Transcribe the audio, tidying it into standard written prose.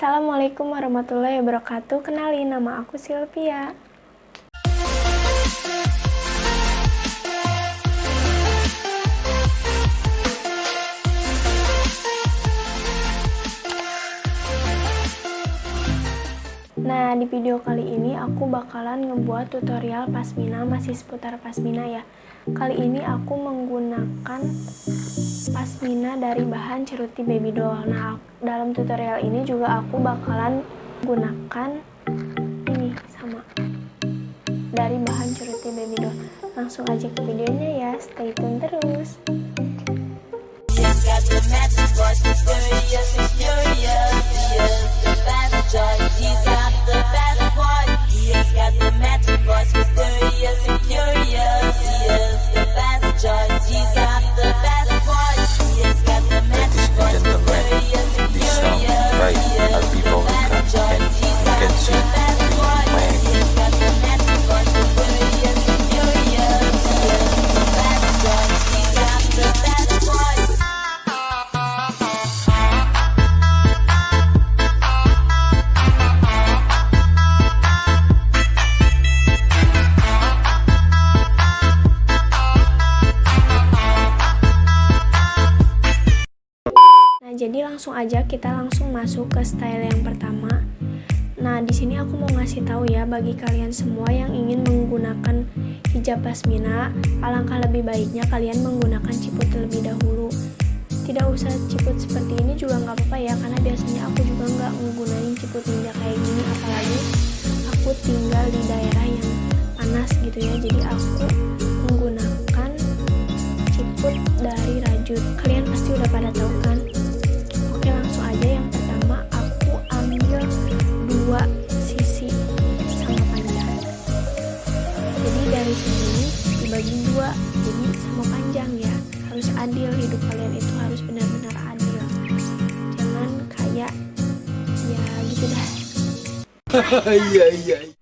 Assalamualaikum warahmatullahi wabarakatuh. Kenalin, nama aku Sylvia. Nah, di video kali ini aku bakalan ngebuat tutorial pasmina, masih seputar pasmina ya. Kali ini aku menggunakan pasmina dari bahan Ceruty Babydoll. Nah, dalam tutorial ini juga aku bakalan menggunakan ini sama dari bahan Ceruty Babydoll. Langsung aja ke videonya ya, stay tune terus. Jadi langsung aja kita langsung masuk ke style yang pertama. Nah, di sini aku mau ngasih tahu ya bagi kalian semua yang ingin menggunakan hijab pasmina, alangkah lebih baiknya kalian menggunakan ciput terlebih dahulu. Tidak usah ciput seperti ini juga nggak apa-apa ya, karena biasanya aku juga nggak menggunakan ciput ninja kayak gini, apalagi aku tinggal di daerah yang panas gitu ya. Jadi aku menggunakan ciput dari rajut. Kalian pasti udah pada tahu kan? Langsung aja, yang pertama aku ambil dua sisi sama panjang. Jadi dari sini dibagi dua, jadi sama panjang ya. Harus adil, hidup kalian itu harus benar-benar adil. Jangan kayak ya gitu dah. Iya.